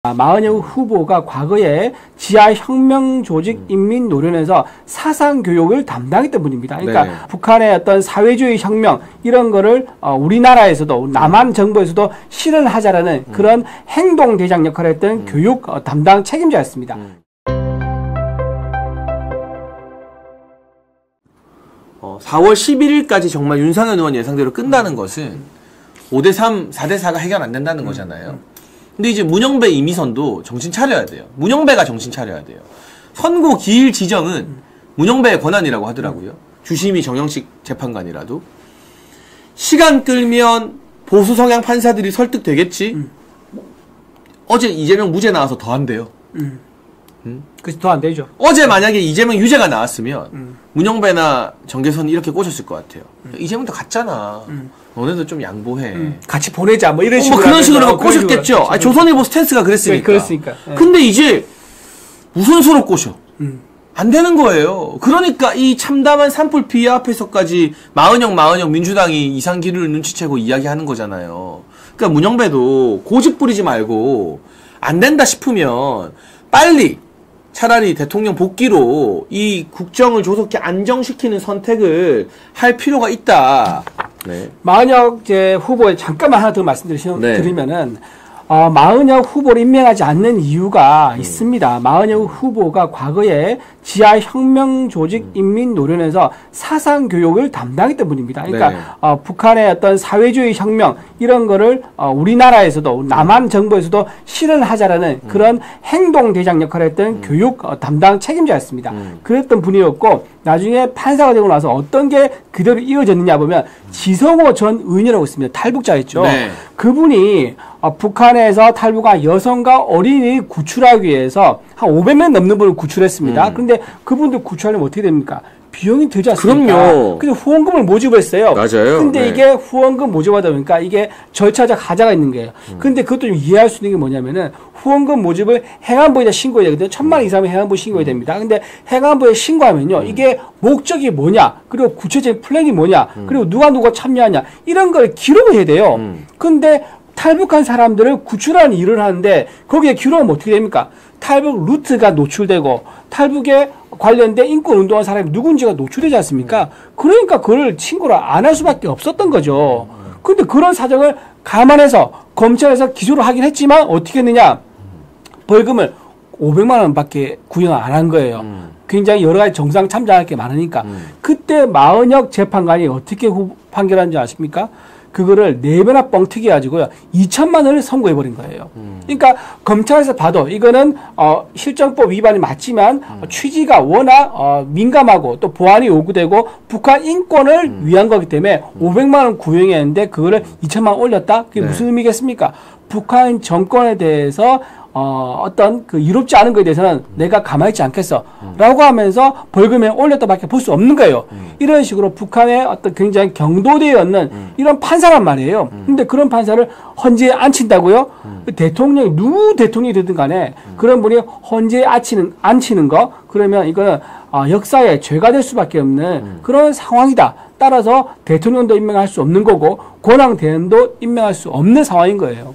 마은영 후보가 과거에 지하혁명조직인민노련에서 사상교육을 담당했던 분입니다. 그러니까 네. 북한의 어떤 사회주의 혁명 이런 거를 우리나라에서도 남한 정부에서도 실현하자라는 그런 행동대장 역할을 했던 교육 담당 책임자였습니다. 4월 11일까지 정말 윤상현 의원 예상대로 끝나는 것은 5대3, 4대4가 해결 안 된다는 거잖아요. 근데 이제 문영배, 이미선도 정신 차려야 돼요. 문영배가 정신 차려야 돼요. 선고 기일 지정은 문영배의 권한이라고 하더라고요. 주심이 정영식 재판관이라도. 시간 끌면 보수 성향 판사들이 설득되겠지? 어제 이재명 무죄 나와서 더 안 돼요. 그래서 더 안 되죠. 어제 만약에 이재명 유죄가 나왔으면 문영배나 정계선이 이렇게 꼬셨을 것 같아요. 이재명도 갔잖아. 너네도 좀 양보해. 같이 보내자 뭐 이런 식으로. 뭐 그런 식으로 꼬셨겠죠. 아니, 조선일보 스탠스가 그랬으니까. 그랬으니까. 근데 이제 무슨 수로 꼬셔? 안 되는 거예요. 그러니까 이 참담한 산불 피해 앞에서까지 마은영 민주당이 이상기류를 눈치채고 이야기하는 거잖아요. 그러니까 문영배도 고집 부리지 말고 안 된다 싶으면 빨리 차라리 대통령 복귀로 이 국정을 조속히 안정시키는 선택을 할 필요가 있다. 네. 마은영 후보에 잠깐만 하나 더 말씀드리면은 마은영 후보를 임명하지 않는 이유가 있습니다. 마은영 후보가 과거에 지하혁명조직인민노련에서 사상교육을 담당했던 분입니다. 그러니까 네. 북한의 어떤 사회주의 혁명 이런 거를 우리나라에서도 남한 정부에서도 실현하자라는 그런 행동대장 역할을 했던 교육 담당 책임자였습니다. 그랬던 분이었고 나중에 판사가 되고 나서 어떤 게 그대로 이어졌느냐 보면 지성호 전 의원이라고 있습니다. 탈북자였죠. 네. 그분이 북한에서 탈북한 여성과 어린이 구출하기 위해서 한 500명 넘는 분을 구출했습니다. 그런데 그분들 구출하려면 어떻게 됩니까? 비용이 들지 않습니까? 그럼요. 그래서 후원금을 모집했어요. 맞아요. 근데 네. 이게 후원금 모집하다 보니까 이게 절차적 하자가 있는 거예요. 근데 그것도 좀 이해할 수 있는 게 뭐냐면은 후원금 모집을 행안부에다 신고해야 되거든요. 1000만 이상은 행안부에 신고해야 됩니다. 근데 행안부에 신고하면요. 이게 목적이 뭐냐, 그리고 구체적인 플랜이 뭐냐, 그리고 누가 참여하냐, 이런 걸 기록을 해야 돼요. 근데 탈북한 사람들을 구출하는 일을 하는데 거기에 기록하면 어떻게 됩니까? 탈북 루트가 노출되고 탈북에 관련된 인권운동한 사람이 누군지가 노출되지 않습니까? 그러니까 그걸 신고를 안 할 수밖에 없었던 거죠. 근데 그런 사정을 감안해서 검찰에서 기소를 하긴 했지만 어떻게 했느냐? 벌금을 500만 원밖에 구형 안 한 거예요. 굉장히 여러 가지 정상 참작할 게 많으니까. 그때 마은혁 재판관이 어떻게 판결한지 아십니까? 그거를 4배나 뻥튀기 해가지고요. 2천만 원을 선고해버린 거예요. 그러니까 검찰에서 봐도 이거는 실정법 위반이 맞지만 취지가 워낙 민감하고 또 보안이 요구되고 북한 인권을 위한 거기 때문에 500만 원 구형했는데 그거를 2천만 원 올렸다? 그게 무슨 의미겠습니까? 북한 정권에 대해서 어떤 그 이롭지 않은 것에 대해서는 내가 가만히 있지 않겠어. 라고 하면서 벌금에 올렸다밖에 볼 수 없는 거예요. 이런 식으로 북한의 어떤 굉장히 경도되어 있는 이런 판사란 말이에요. 근데 그런 판사를 헌재에 앉힌다고요? 대통령이, 누구 대통령이 되든 간에 그런 분이 헌재에 앉히는 거? 그러면 이거는 역사의 죄가 될 수밖에 없는 그런 상황이다. 따라서 대통령도 임명할 수 없는 거고 권한대행도 임명할 수 없는 상황인 거예요.